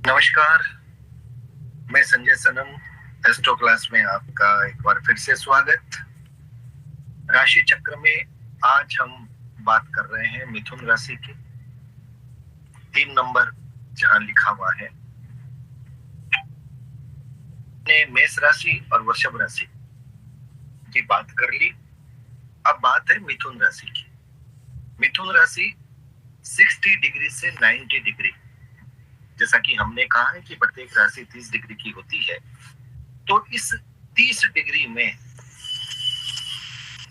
नमस्कार, मैं संजय सनम। Astro class में आपका एक बार फिर से स्वागत। राशि चक्र में आज हम बात कर रहे हैं मिथुन राशि की। 3 नंबर जहां लिखा हुआ है, ने मेष राशि और वृषभ राशि की बात कर ली। अब बात है मिथुन राशि की। मिथुन राशि 60 डिग्री से 90 डिग्री, जैसा कि हमने कहा है कि प्रत्येक राशि 30 डिग्री की होती है, तो इस 30 डिग्री में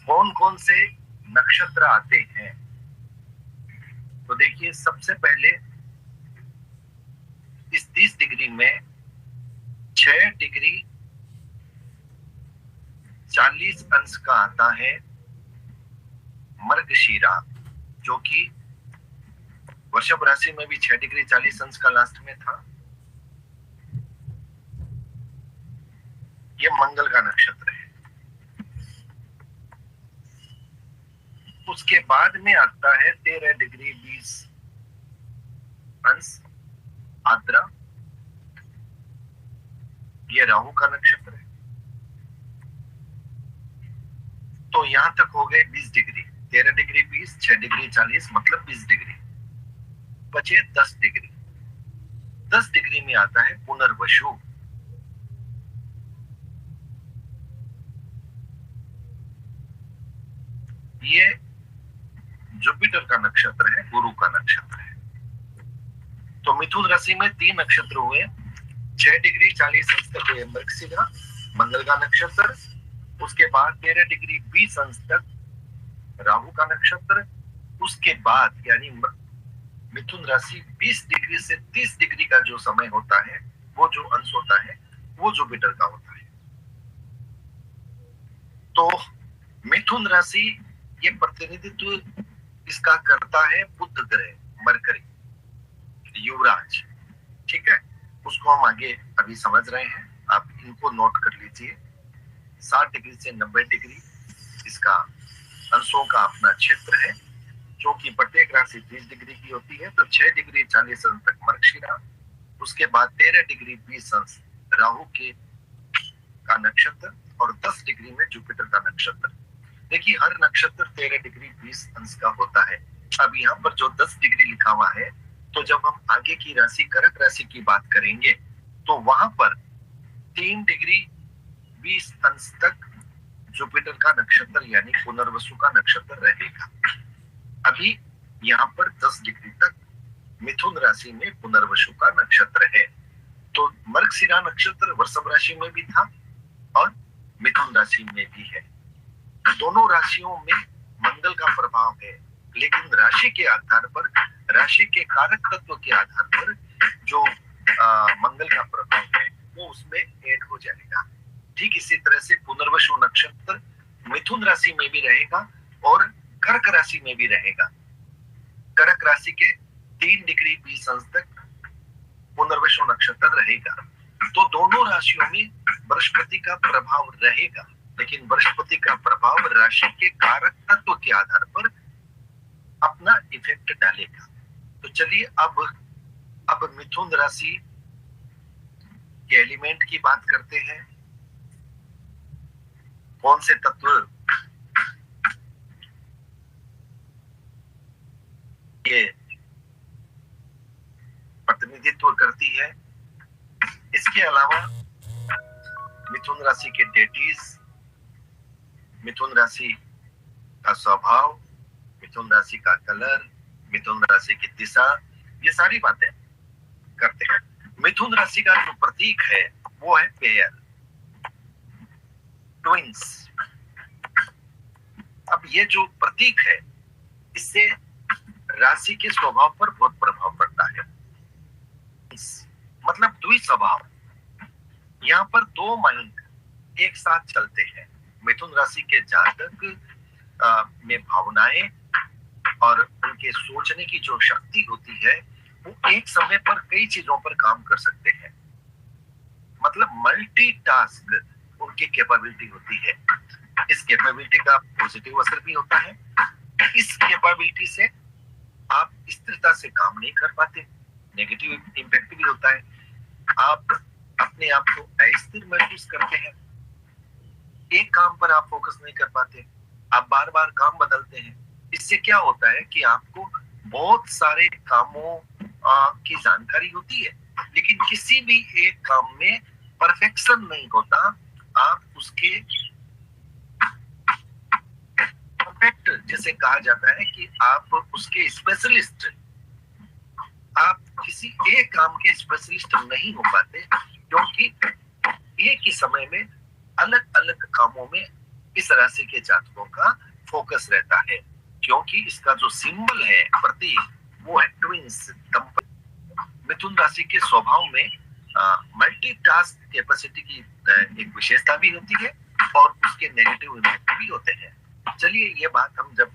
कौन कौन से नक्षत्र आते हैं। तो देखिए, सबसे पहले इस 30 डिग्री में 6 डिग्री 40 अंश का आता है मृगशिरा, जो कि वृषभ राशि में भी 6 डिग्री 40 अंश का लास्ट में था। यह मंगल का नक्षत्र है। उसके बाद में आता है 13 डिग्री 20 अंश आद्रा, ये राहु का नक्षत्र है। तो यहां तक हो गए 20 डिग्री। 13 डिग्री 20, 6 डिग्री 40, मतलब 20 डिग्री। बचे 10 डिग्री। 10 डिग्री में आता है पुनर्वसु। ये जुपिटर का नक्षत्र है, गुरु का नक्षत्र है। तो मिथुन राशि में 3 नक्षत्र हुए। 6 डिग्री 40 अंश तक हुए मृगशिरा, मंगल का नक्षत्र। उसके बाद 13 डिग्री 20 अंश तक राहु का नक्षत्र। उसके बाद यानी मिथुन राशि 20 डिग्री से 30 डिग्री का जो समय होता है, वो जो अंश होता है, वो जुपिटर का होता है। तो मिथुन राशि ये प्रतिनिधित्व इसका करता है बुध ग्रह, मरकरी, युवराज। ठीक है, उसको हम आगे अभी समझ रहे हैं, आप इनको नोट कर लीजिए। 60 डिग्री से 90 डिग्री इसका अंशों का अपना क्षेत्र है, जो कि प्रत्येक राशि 30 डिग्री की होती है। तो 6 डिग्री 40 अंश तक मृगशिरा, उसके बाद 13 डिग्री 20 अंश राहु के का नक्षत्र, और 10 डिग्री में जुपिटर का नक्षत्र। देखिए, हर नक्षत्र 13 डिग्री 20 अंश का होता है। अब यहाँ पर जो 10 डिग्री लिखा हुआ है, तो जब हम आगे की राशि कर्क राशि की बात करेंगे, तो वहां पर 3 डिग्री 20 अंश तक जुपिटर का नक्षत्र यानी पुनर्वसु का नक्षत्र रहेगा। अभी यहाँ पर 10 डिग्री तक मिथुन राशि में पुनर्वसु का नक्षत्र है। तो मृगशिरा नक्षत्र वृषभ राशि में भी था और मिथुन राशि में भी है। दोनों राशियों में मंगल का प्रभाव है, लेकिन राशि के आधार पर, राशि के कारक तत्व के आधार पर जो मंगल का प्रभाव है, वो उसमें ऐड हो जाएगा। ठीक इसी तरह से पुनर्वसु नक्षत्र मिथुन राशि में भी रहेगा और कर्क राशि में भी रहेगा। कर्क राशि के 3 डिग्री 20 अंश तक पुनर्वसु नक्षत्र रहेगा। तो दोनों राशियों में बृहस्पति का प्रभाव रहेगा, लेकिन बृहस्पति का प्रभाव राशि के कारक तत्व के आधार पर अपना इफेक्ट डालेगा। तो चलिए अब मिथुन राशि के एलिमेंट की बात करते हैं। कौन से तत्व ये प्रतिनिधित्व करती है। इसके अलावा मिथुन राशि के डेटीज, मिथुन राशि का स्वभाव, मिथुन राशि का कलर, मिथुन राशि की दिशा, ये सारी बातें करते हैं। मिथुन राशि का जो प्रतीक है वो है पेयर, ट्विंस। अब ये जो प्रतीक है, इससे राशि के स्वभाव पर बहुत प्रभाव पड़ता है। मतलब द्विस्वभाव। यहाँ पर 2 माइंड एक साथ चलते हैं। मिथुन राशि के जातक में भावनाएं और उनके सोचने की जो शक्ति होती है, वो एक समय पर कई चीजों पर काम कर सकते हैं। मतलब मल्टीटास्क उनकी कैपेबिलिटी होती है। इस कैपेबिलिटी का पॉजिटिव असर भी होता है। इस कैपेबिलिटी से आप स्थिरता से काम नहीं कर पाते, नेगेटिव इंपैक्ट भी होता है। आप अपने आप को अस्थिर महसूस करते हैं, एक काम पर आप फोकस नहीं कर पाते, आप बार बार काम बदलते हैं। इससे क्या होता है कि आपको बहुत सारे कामों की जानकारी होती है, लेकिन किसी भी एक काम में परफेक्शन नहीं होता। आप उसके परफेक्ट, जैसे कहा जाता है कि आप उसके स्पेशलिस्ट, आप किसी एक काम के स्पेशलिस्ट नहीं हो पाते, क्योंकि एक ही समय में अलग अलग कामों में इस राशि के जातकों का फोकस रहता है, क्योंकि इसका जो सिंबल है, प्रतीक, वो है ट्विंस, दंपति। मिथुन राशि के स्वभाव में मल्टीटास्क कैपेसिटी की एक विशेषता भी होती है और उसके नेगेटिव इम्पैक्ट भी होते हैं। चलिए ये बात हम जब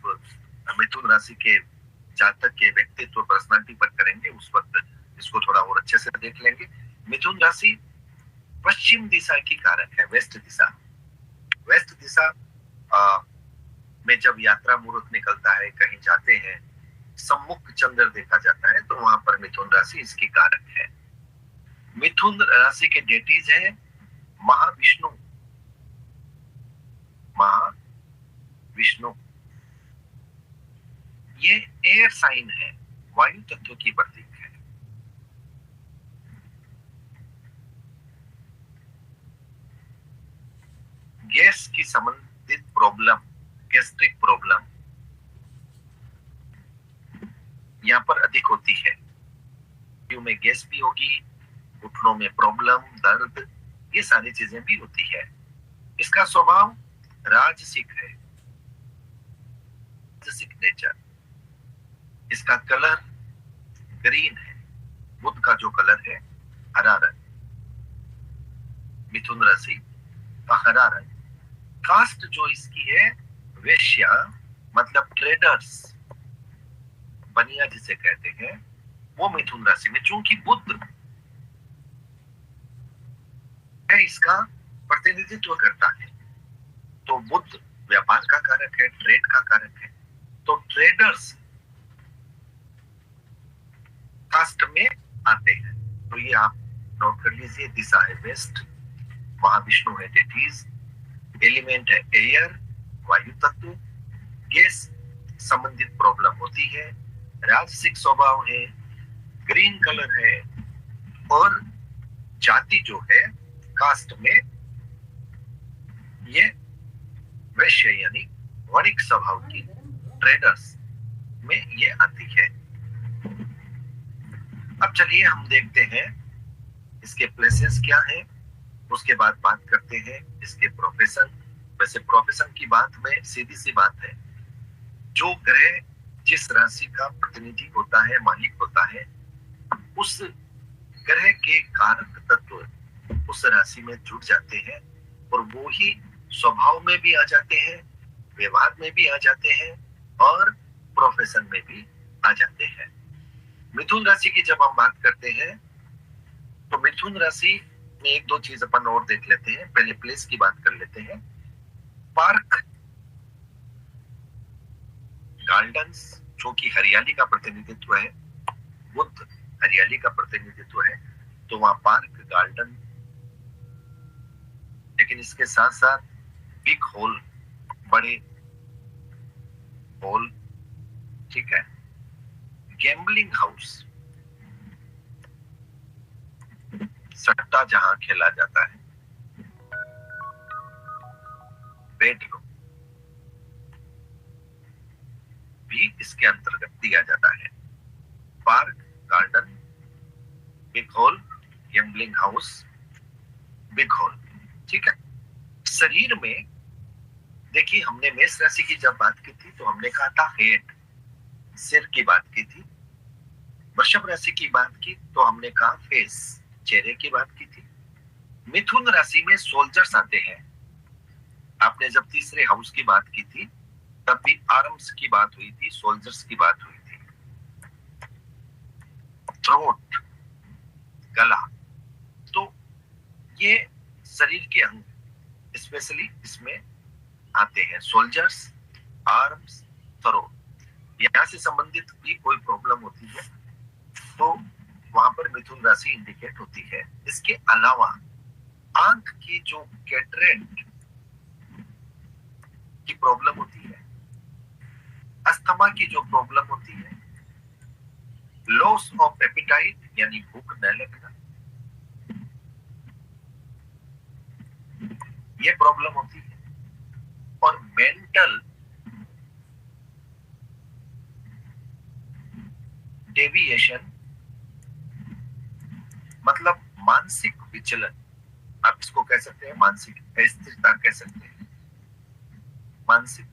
मिथुन राशि के जातक के व्यक्तित्व, पर्सनालिटी पर करेंगे, उस वक्त इसको थोड़ा और अच्छे से देख लेंगे। मिथुन राशि पश्चिम दिशा की कारक है, वेस्ट दिशा। वेस्ट दिशा में जब यात्रा मुहूर्त निकलता है, कहीं जाते हैं, सम्मुख चंद्र देखा जाता है, तो वहां पर मिथुन राशि इसकी कारक है। मिथुन राशि के डेटीज है महाविष्णु, महाविष्णु। ये एयर साइन है, वायु तत्व की प्रतीक है। गैस की संबंधित प्रॉब्लम, गैस्ट्रिक प्रॉब्लम यहाँ पर अधिक होती है। वायु में गैस भी होगी, घुटनों में प्रॉब्लम, दर्द, ये सारी चीजें भी होती है। इसका स्वभाव राजसिक है, राजसिक नेचर। इसका कलर ग्रीन है, बुध का जो कलर है हरा रंग, मिथुन राशि का हरा रंग। कास्ट जो इसकी है वैश्या, मतलब ट्रेडर्स, बनिया जिसे कहते हैं, वो मिथुन राशि में, चूंकि बुध है इसका प्रतिनिधित्व करता है, तो बुध व्यापार का कारक है, ट्रेड का कारक है, तो ट्रेडर्स कास्ट में आते हैं। तो ये आप नोट कर लीजिए। दिशा है वेस्ट, महाविष्णु है डेटीज, एलिमेंट है एयर, वायु तत्व, गैस संबंधित प्रॉब्लम होती है, राजसिक स्वभाव है, ग्रीन कलर है, और जाति जो है कास्ट में ये वैश्य यानी वणिक स्वभाव की ट्रेडर्स में ये आती है। अब चलिए हम देखते हैं इसके प्लेसेस क्या है, उसके बाद बात करते हैं इसके प्रोफेशन। वैसे प्रोफेशन की बात में सीधी सी बात है, जो ग्रह जिस राशि का प्रतिनिधि होता है, मालिक होता है, उस ग्रह के कारक तत्व उस राशि में जुड़ जाते हैं और वो ही स्वभाव में भी आ जाते हैं, व्यवहार में भी आ जाते हैं और प्रोफेशन में भी आ जाते हैं। मिथुन राशि की जब हम बात करते हैं तो मिथुन राशि में एक दो चीज अपन और देख लेते हैं। पहले प्लेस की बात कर लेते हैं। पार्क, गार्डन्स, जो कि हरियाली का प्रतिनिधित्व है, बुध हरियाली का प्रतिनिधित्व है, तो वहां पार्क, गार्डन, लेकिन इसके साथ साथ बिग होल, बड़े होल, ठीक है, गैम्बलिंग हाउस, सट्टा जहां खेला जाता है, बेडरूम भी इसके अंतर्गत दिया जाता है। Park, garden, big hole, gambling house, big hole, ठीक है। शरीर में देखिए, हमने मेष राशि की जब बात की थी तो हमने कहा था हेड, सिर की बात की थी। वृषभ राशि की बात की तो हमने कहा फेस, चेहरे की बात की थी। मिथुन राशि में सोल्जर्स आते हैं। आपने जब तीसरे हाउस की बात की थी तब भी आर्म्स की बात हुई थी, सोल्जर्स की बात हुई थी। थ्रोट, गला, तो ये शरीर के अंग स्पेशली इसमें आते हैं। सोल्जर्स, आर्म्स, थ्रोट, यहाँ से संबंधित भी कोई प्रॉब्लम होती है तो वहां पर मिथुन राशि इंडिकेट होती है। इसके अलावा आंख की जो कैटरेक्ट की प्रॉब्लम होती है, अस्थमा की जो प्रॉब्लम होती है, लॉस ऑफ एपिटाइट यानी भूख न लगना, ये प्रॉब्लम होती है। और मेंटल डेविएशन मतलब मानसिक विचलन, आप इसको कह सकते हैं मानसिक अस्थिरता कह सकते हैं, मानसिक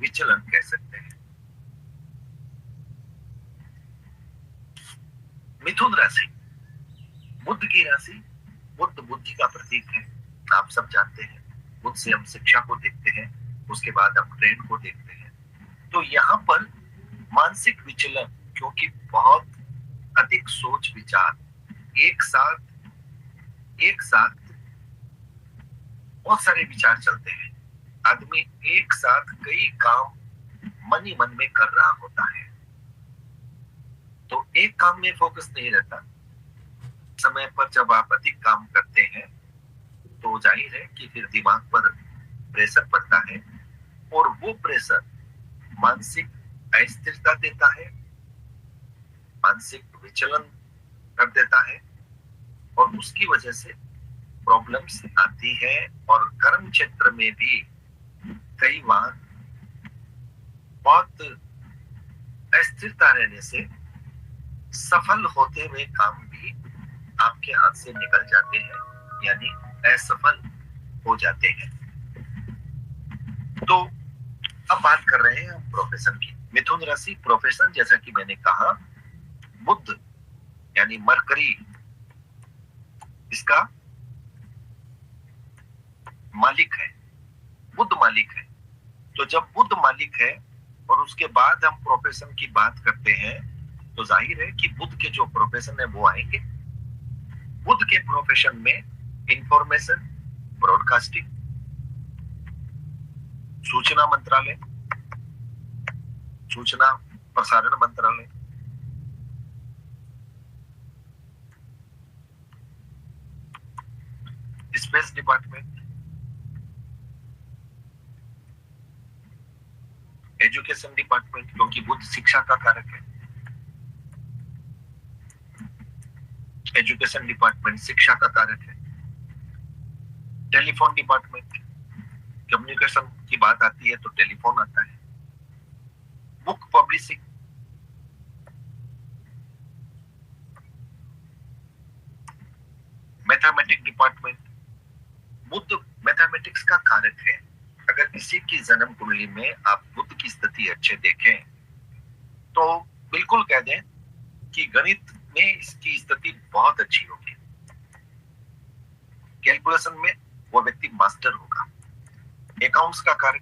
विचलन कह सकते हैं। मिथुन राशि बुध की राशि, बुध बुद्धि का प्रतीक है, आप सब जानते हैं। बुध से हम शिक्षा को देखते हैं, उसके बाद हम ट्रेंड को देखते हैं। तो यहाँ पर मानसिक विचलन, क्योंकि बहुत अधिक सोच विचार एक साथ बहुत सारे विचार चलते हैं, आदमी एक साथ कई काम मन ही मन में कर रहा होता है, तो एक काम में फोकस नहीं रहता। समय पर जब आप अधिक काम करते हैं तो जाहिर है कि फिर दिमाग पर प्रेशर पड़ता है, और वो प्रेशर मानसिक अस्थिरता देता है, मानसिक विचलन कर देता है, और उसकी वजह से प्रॉब्लम्स आती है। और कर्म क्षेत्र में भी कई बार बहुत अस्थिरता रहने से सफल होते हुए काम भी आपके हाथ से निकल जाते हैं, यानी असफल हो जाते हैं। तो अब बात कर रहे हैं हम प्रोफेशन की। मिथुन राशि प्रोफेशन, जैसा कि मैंने कहा, बुध यानी मरकरी इसका मालिक है, बुध मालिक है। तो जब बुध मालिक है और उसके बाद हम प्रोफेशन की बात करते हैं, तो जाहिर है कि बुध के जो प्रोफेशन है वो आएंगे। बुध के प्रोफेशन में इंफॉर्मेशन ब्रॉडकास्टिंग, सूचना मंत्रालय, सूचना प्रसारण मंत्रालय, स्पेस डिपार्टमेंट, एजुकेशन डिपार्टमेंट, क्योंकि बुध शिक्षा का कारक है, एजुकेशन डिपार्टमेंट शिक्षा का कारक है। टेलीफोन डिपार्टमेंट, कम्युनिकेशन की बात आती है तो टेलीफोन आता है। बुक पब्लिशिंग, मैथमेटिक्स डिपार्टमेंट, बुध मैथमेटिक्स का कारक है। अगर किसी की जन्म कुंडली में आप बुध की स्थिति अच्छे देखें तो बिल्कुल कह दें कि गणित में इसकी स्थिति बहुत अच्छी होगी, कैलकुलेशन में वो व्यक्ति मास्टर होगा। अकाउंट्स का कारक,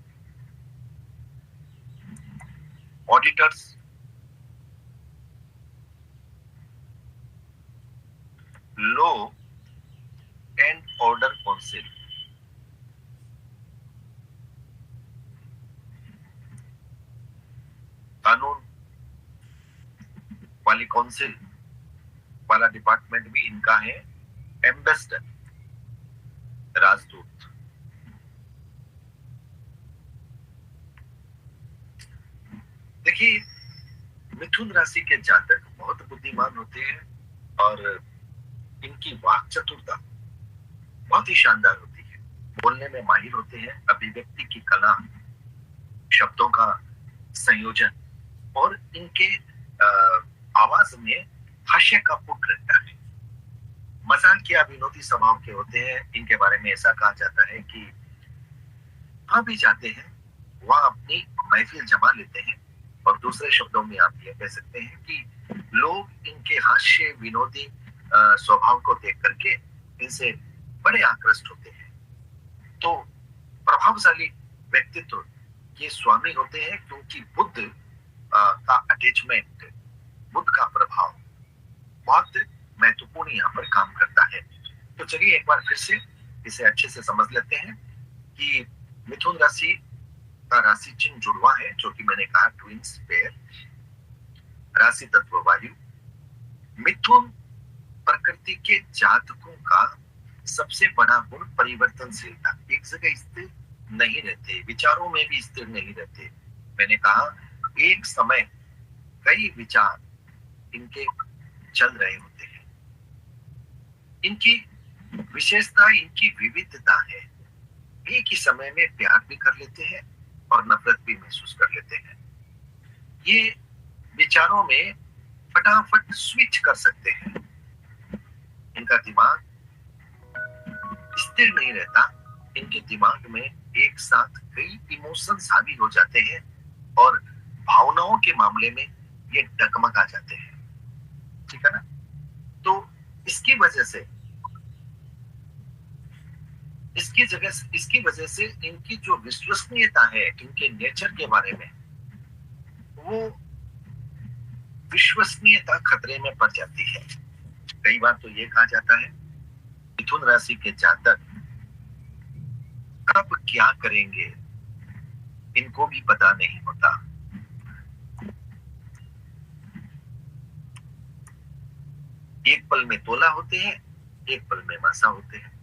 auditors, law and order council, कानून वाली काउंसिल वाला डिपार्टमेंट भी इनका है। एम्बेसडर, राजदूत। देखिए, मिथुन राशि के जातक बहुत बुद्धिमान होते हैं और इनकी वाक चतुरता बहुत ही शानदार होती है, बोलने में माहिर होते हैं, अभिव्यक्ति की कला, शब्दों का संयोजन, और इनके आवाज में हास्य का पुट रहता है। मजाकिया विनोदी स्वभाव के होते हैं। इनके बारे में ऐसा कहा जाता है कि वहां भी जाते हैं, वहां अपनी महफिल जमा लेते हैं, और दूसरे शब्दों में आप ये कह सकते हैं कि लोग इनके हास्य विनोदी स्वभाव को देख करके इनसे बड़े आकृष्ट होते हैं। तो प्रभावशाली व्यक्तित्व ये स्वामी होते हैं, क्योंकि बुध का अटैचमेंट, बुध का प्रभाव बहुत महत्वपूर्ण यहाँ पर काम करता है। तो चलिए एक बार फिर से इसे अच्छे से समझ लेते हैं कि मिथुन राशि का राशि चिन्ह जुड़वा है, जो कि मैंने कहा ट्विंस पेयर, राशि तत्व वायु। मिथुन प्रकृति के जातकों का सबसे बड़ा गुण परिवर्तनशीलता। एक जगह स्थिर नहीं रहते, विचारों में भी स्थिर नहीं रहते। मैंने कहा एक समय कई विचार इनके चल रहे होते हैं। इनकी विशेषता, इनकी विविधता है। एक ही समय में प्यार भी कर लेते हैं और नफरत भी महसूस कर लेते हैं। ये विचारों में फटाफट स्विच कर सकते हैं। इनका दिमाग स्थिर नहीं रहता। इनके दिमाग में एक साथ कई इमोशंस हावी हो जाते हैं और भावनाओं के मामले में ये डगमगा जाते हैं। ठीक है ना? तो इसकी वजह से इनकी जो विश्वसनीयता है इनके नेचर के बारे में, वो विश्वसनीयता खतरे में पड़ जाती है। कई बार तो ये कहा जाता है मिथुन राशि के जातक कब क्या करेंगे इनको भी पता नहीं होता। एक पल में तोला होते हैं, एक पल में मासा होते हैं।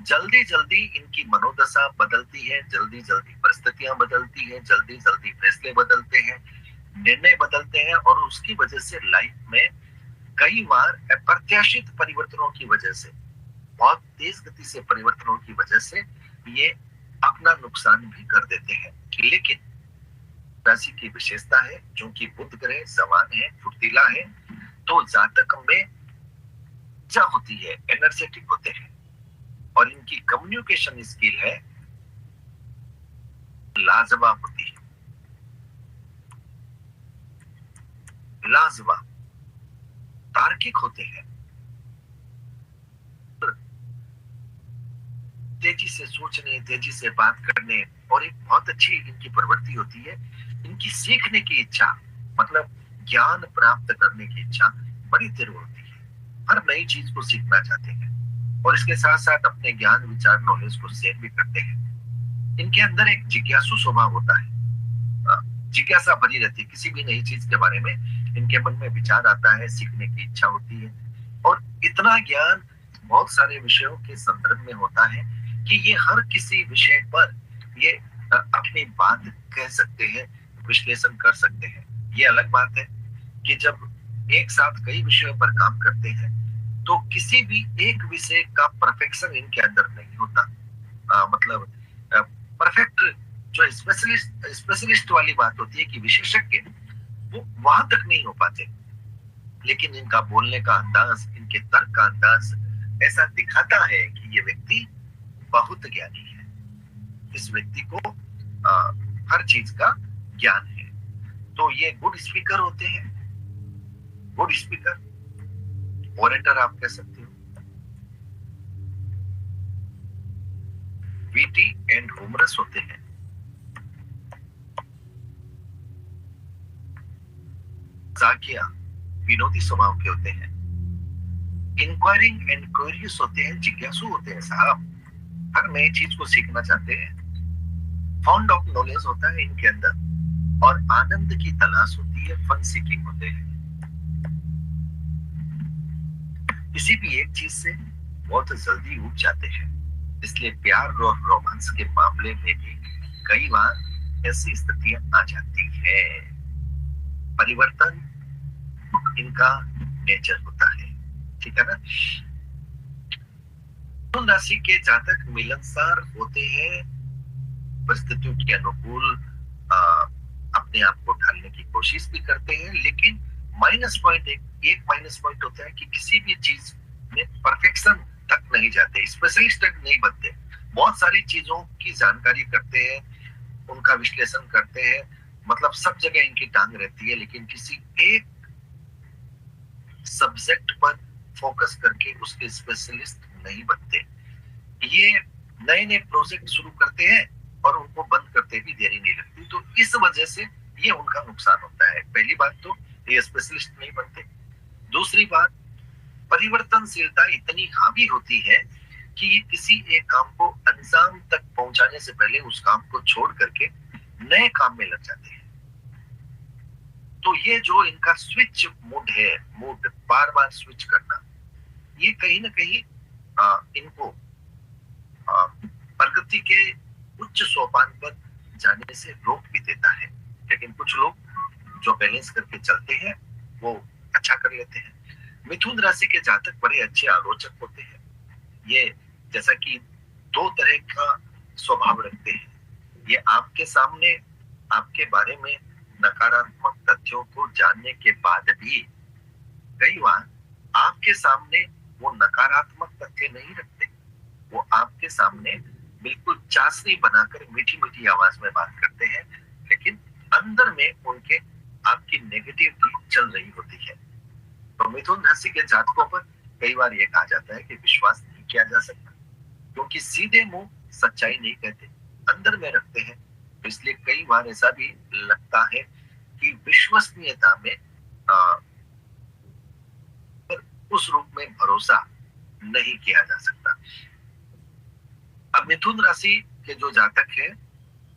जल्दी जल्दी इनकी मनोदशा बदलती है, जल्दी जल्दी परिस्थितियां बदलती हैं, जल्दी जल्दी फैसले बदलते हैं, निर्णय बदलते हैं और उसकी वजह से लाइफ में कई बार अप्रत्याशित परिवर्तनों की वजह से, बहुत तेज गति से परिवर्तनों की वजह से ये अपना नुकसान भी कर देते हैं। लेकिन राशि की विशेषता है, क्योंकि बुध ग्रह जवान है, फुर्तीला है, तो जातक में ऊर्जा होती है, एनर्जेटिक होते हैं और इनकी कम्युनिकेशन स्किल है लाजवाब होती है, लाजवाब, तार्किक होते हैं, तेजी से सोचने, तेजी से बात करने और एक बहुत अच्छी इनकी प्रवृत्ति होती है इनकी सीखने की इच्छा, मतलब ज्ञान प्राप्त करने की इच्छा बड़ी तीव्र होती है। हर नई चीज को सीखना चाहते हैं और इसके साथ साथ अपने ज्ञान, विचार, नॉलेज को शेयर भी करते हैं। इनके अंदर एक जिज्ञासु स्वभाव होता है, जिज्ञासा भरी रहती है। किसी भी नई चीज के बारे में इनके मन में विचार आता है, सीखने की इच्छा होती है और इतना ज्ञान बहुत सारे विषयों के संदर्भ में होता है कि ये हर किसी विषय पर ये अपनी बात कह सकते हैं, विश्लेषण कर सकते हैं। ये अलग बात है कि जब एक साथ कई विषयों पर काम करते हैं तो किसी भी एक विषय का परफेक्शन इनके अंदर नहीं होता। मतलब परफेक्ट जो स्पेशलिस्ट वाली बात होती है कि विशेषज्ञ, वो वहां तक नहीं हो पाते। लेकिन इनका बोलने का अंदाज, इनके तर्क का अंदाज ऐसा दिखाता है कि ये व्यक्ति बहुत ज्ञानी है। इस व्यक्ति को हर चीज का ज्ञान है। तो ये गुड स्पीकर होते हैं, गुड स्पीकर, ओरेटर आप कह सकते हो। वीटी एंड ह्यूमरस होते हैं। जाकिया, विनोदी स्वभाव के होते हैं। इंक्वायरिंग एंड क्यूरियस होते हैं, जिज्ञासु होते हैं साहब, हर नई चीज को सीखना चाहते हैं। फाउंड ऑफ नॉलेज होता है इनके अंदर और आनंद की तलाश होती है, फन सीकिंग होते हैं। किसी भी एक चीज से बहुत जल्दी उब जाते हैं, इसलिए प्यार और रोमांस के मामले में भी कई बार ऐसी स्थितियां आ जाती है। परिवर्तन इनका नेचर होता है, ठीक है ना? मिथुन राशि के जातक मिलनसार होते हैं, परिस्थितियों के अनुकूल अपने आप को ढालने की कोशिश भी करते हैं। लेकिन माइनस पॉइंट, एक माइनस पॉइंट होता है कि किसी भी चीज में परफेक्शन तक नहीं जाते, स्पेशलिस्ट तक नहीं बनते। बहुत सारी चीजों की जानकारी करते हैं, उनका विश्लेषण करते हैं, मतलब सब जगह इनकी टांग रहती है, लेकिन किसी एक सब्जेक्ट पर फोकस करके उसके स्पेशलिस्ट नहीं बनते। ये नए नए प्रोजेक्ट शुरू करते हैं और उनको बंद करते भी देरी नहीं लगती। तो इस वजह से ये उनका नुकसान होता है। पहली बात तो ये स्पेशलिस्ट नहीं बनते। दूसरी बात, परिवर्तनशीलता इतनी हावी होती है कि ये किसी एक काम को अंजाम तक पहुंचाने से पहले उस काम को छोड़ करके नए काम में लग जाते हैं। तो ये जो इनका स्विच मूड है, मूड बार बार स्विच करना, ये कहीं ना कहीं इनको प्रगति के उच्च सोपान पर जाने से रोक भी देता है। लेकिन कुछ लोग जो बैलेंस करके चलते हैं वो अच्छा कर लेते हैं। मिथुन राशि के जातक बड़े अच्छे आलोचक होते हैं। ये जैसा कि दो तरह का स्वभाव रखते हैं। ये आपके सामने आपके बारे में नकारात्मक तथ्यों को जानने के बाद भी कई बार आपके सामने वो नकारात्मक तथ्य नहीं रखते। वो आपके सामने बिल्कुल चाशनी बनाकर मीठी मीठी आवाज में बात करते हैं, लेकिन अंदर में उनके आपकी नेगेटिविटी चल रही होती है। तो मिथुन राशि के जातकों पर कई बार ये कहा जाता है कि विश्वास नहीं किया जा सकता, क्योंकि सीधे मुंह सच्चाई नहीं कहते, अंदर में रखते हैं। तो इसलिए कई बार ऐसा भी लगता है कि विश्वसनीयता में पर उस रूप में भरोसा नहीं किया जा सकता। अब मिथुन राशि के जो जातक है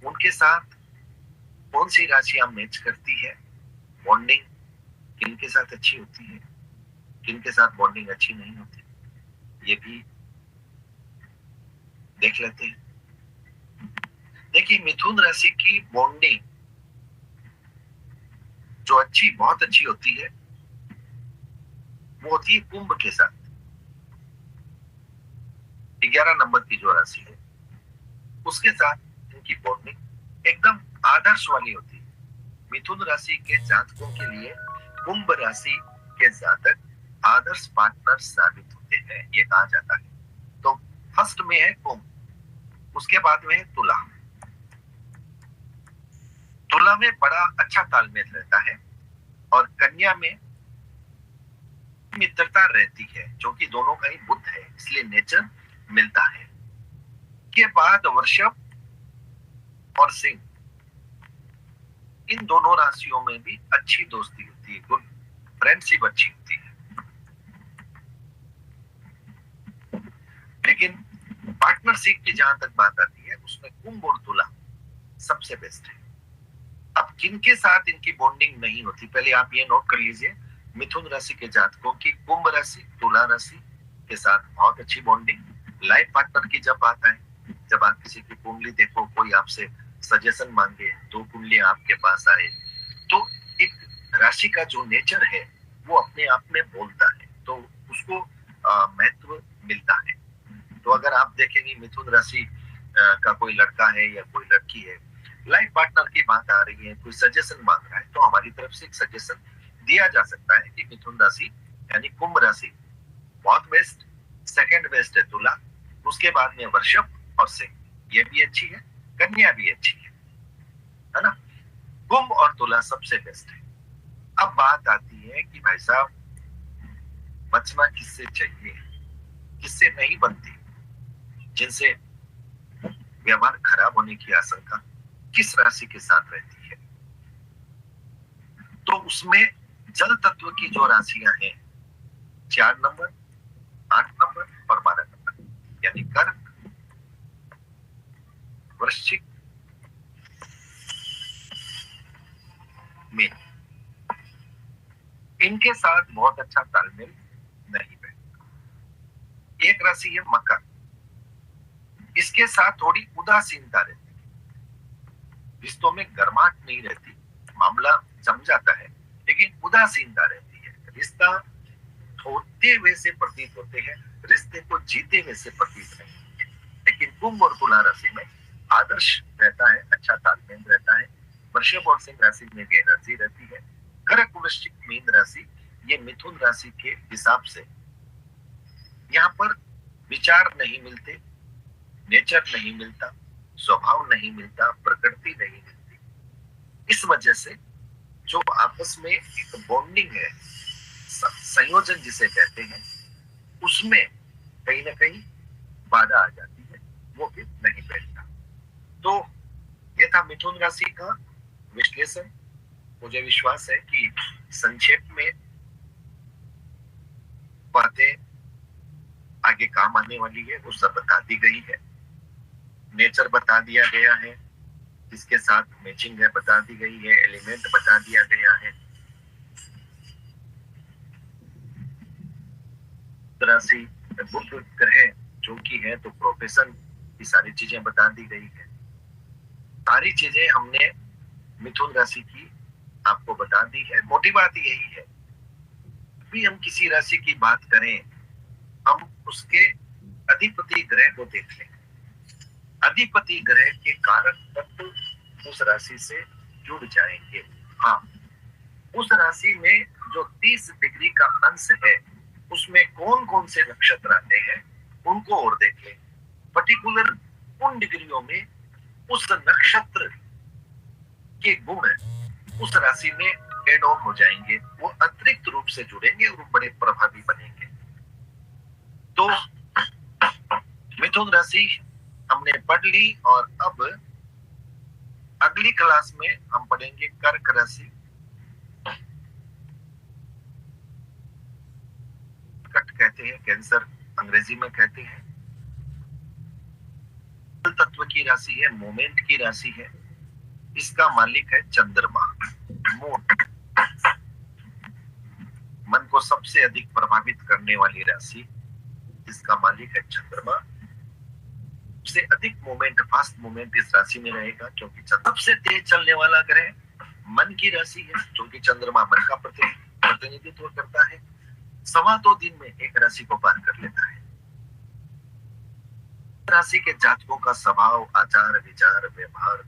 उनके साथ कौन सी राशियां मैच करती है, बॉन्डिंग किनके साथ अच्छी होती है, किनके साथ बॉन्डिंग अच्छी नहीं होती, ये भी देख लेते हैं। देखिए, मिथुन राशि की बॉन्डिंग जो अच्छी बहुत अच्छी होती है वो होती है कुंभ के साथ। 11 नंबर की जो राशि है उसके साथ इनकी बॉन्डिंग एकदम आदर्श वाली होती है। मिथुन राशि के जातकों के लिए कुंभ राशि के जातक आदर्श पार्टनर साबित होते हैं, ये कहा जाता है। तो फर्स्ट में है कुंभ, उसके बाद में है तुला। तुला में बड़ा अच्छा तालमेल रहता है और कन्या में मित्रता रहती है, जो कि दोनों का ही बुध है, इसलिए नेचर मिलता है। के बाद वृषभ और सिंह, इन दोनों राशियों में भी अच्छी दोस्ती होती है, गुड फ्रेंडशिप अच्छी होती है। लेकिन पार्टनरशिप की जहां तक बात आती है उसमें कुंभ और तुला सबसे बेस्ट है। अब किनके साथ इनकी बॉन्डिंग नहीं होती, पहले आप ये नोट कर लीजिए। मिथुन राशि के जातकों की कुंभ राशि तुला राशि के साथ बहुत अच्छी बॉन्डिंग। लाइफ पार्टनर की जब बात आए, जब आप किसी की कुंडली देखो, कोई आपसे सजेशन मांगे, दो कुंडलियां आपके पास आए, तो एक राशि का जो नेचर है वो अपने आप में बोलता है, तो उसको महत्व मिलता है। तो अगर आप देखेंगे मिथुन राशि का कोई लड़का है या कोई लड़की है, लाइफ पार्टनर की बात आ रही है, कोई सजेशन मांग रहा है, तो हमारी तरफ से एक सजेशन दिया जा सकता है कि मिथुन राशि यानी कुंभ राशि बहुत बेस्ट, सेकंड बेस्ट है तुला, उसके बाद में वृषभ और सिंह, ये भी अच्छी है, कन्या भी अच्छी है ना। कुंभ और तुला सबसे बेस्ट है। अब बात आती है कि भाई साहब बचना किससे चाहिए, किससे नहीं बनती, जिनसे व्यवहार खराब होने की आशंका किस राशि के साथ रहती है। तो उसमें जल तत्व की जो राशियां हैं 4 नंबर, 8 नंबर और 12 नंबर, यानी कर्क, वृश्चिक, मीन, इनके साथ बहुत अच्छा तालमेल नहीं बैठता। एक राशि है मकर, इसके साथ थोड़ी उदासीनता रहती है, रिश्तों में गर्माहट नहीं रहती, मामला जम जाता है लेकिन उदासीनता रहती है। रिश्ता होते हुए से प्रतीत होते हैं, रिश्ते को जीते हुए से प्रतीत नहीं होते। लेकिन कुंभ और तुला राशि में आदर्श रहता है, अच्छा तालमेल रहता है। वृषभ और सिंह राशि में भी एनर्जी रहती है। कर्क, वृश्चिक, मीन राशि, ये मिथुन राशि के हिसाब से यहाँ पर विचार नहीं मिलते, नेचर नहीं मिलता, स्वभाव नहीं मिलता, प्रकृति नहीं मिलती। इस वजह से जो आपस में एक बॉन्डिंग है, संयोजन जिसे कहते हैं, उसमें कहीं ना कहीं बाधा आ जाती है, वो भी नहीं बैठता। तो ये था मिथुन राशि का विश्लेषण। मुझे विश्वास है कि संक्षेप में बातें आगे काम आने वाली है, वो सब बता दी गई है। नेचर बता दिया गया है, जिसके साथ मैचिंग है बता दी गई है, एलिमेंट बता दिया गया है, राशि बुध ग्रह जो कि है, तो प्रोफेशन की सारी चीजें बता दी गई है। सारी चीजें हमने मिथुन राशि की आपको बता दी है। मोटी बात यही है, भी हम किसी राशि की बात करें, हम उसके अधिपति ग्रह को देख लें। अधिपति ग्रह के कारक तत्व उस राशि से जुड़ जाएंगे। हाँ, उस राशि में जो 30 डिग्री का अंश है उसमें कौन कौन से नक्षत्र आते हैं उनको और देख लें। पर्टिकुलर उन डिग्रियों में उस नक्षत्र के गुण उस राशि में एड ऑन हो जाएंगे, वो अतिरिक्त रूप से जुड़ेंगे और बड़े प्रभावी बनेंगे। तो मिथुन राशि हमने पढ़ ली और अब अगली क्लास में हम पढ़ेंगे कर्क राशि। कर्क कहते हैं, कैंसर अंग्रेजी में कहते हैं। तत्व की राशि है, मोमेंट की राशि है। इसका मालिक है चंद्रमा। मन को सबसे अधिक प्रभावित करने वाली राशि इसका मालिक है चंद्रमा। सबसे अधिक मोमेंट, फास्ट मोमेंट इस राशि में रहेगा, क्योंकि सबसे तेज चलने वाला ग्रह मन की राशि है, क्योंकि चंद्रमा मन का प्रतिनिधित्व करता है। 2.25 दिन में एक राशि को पार कर लेता है। राशि के जातकों का स्वभाव, आचार, विचार, व्यवहार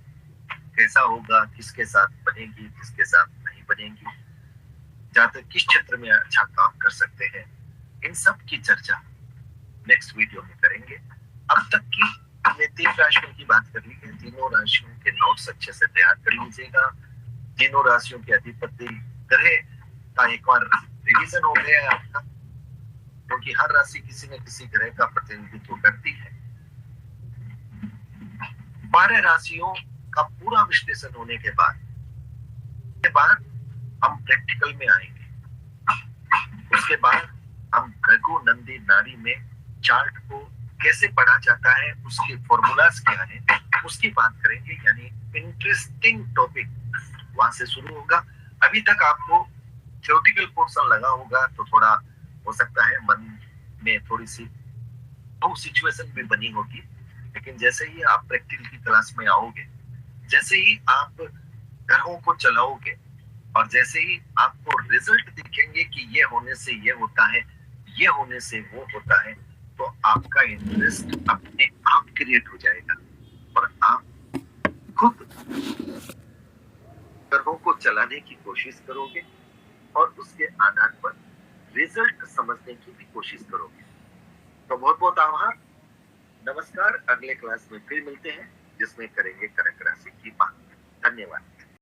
कैसा होगा, किसके साथ बनेगी, किसके साथ नहीं बनेगी, जातक किस क्षेत्र में अच्छा काम कर सकते हैं, इन सब की चर्चा नेक्स्ट वीडियो में करेंगे। अब तक की हमने 3 राशियों की बात कर ली है। तीनों राशियों के नोट्स अच्छे से तैयार कर लीजिएगा। तीनों राशियों के अधिपति ग्रह का एक बार रिवीजन हो गया है आपका, क्योंकि हर राशि किसी न किसी ग्रह का प्रतिनिधित्व करती है। 12 राशियों का पूरा विश्लेषण होने के बाद हम प्रैक्टिकल में आएंगे। उसके बाद हम रघु नंदी नाड़ी में चार्ट को कैसे पढ़ा जाता है, उसके फॉर्मूलाज क्या है, उसकी बात करेंगे। यानी इंटरेस्टिंग टॉपिक वहां से शुरू होगा। अभी तक आपको थ्योरेटिकल पोर्शन लगा होगा, तो थोड़ा हो सकता है मन में थोड़ी सी सिचुएशन भी बनी होगी, लेकिन जैसे ही आप प्रैक्टिकल की क्लास में आओगे, जैसे ही आप ग्रहों को चलाओगे और जैसे ही आपको रिजल्ट दिखेंगे कि ये होने से ये होता है, ये होने से वो होता है, तो आपका इंटरेस्ट अपने आप क्रिएट हो जाएगा और आप खुद ग्रहों को चलाने की कोशिश करोगे और उसके आधार पर रिजल्ट समझने की भी कोशिश करोगे। तो बहुत बहुत आभार, नमस्कार। अगले क्लास में फिर मिलते हैं, जिसमें करेंगे कर्क राशि।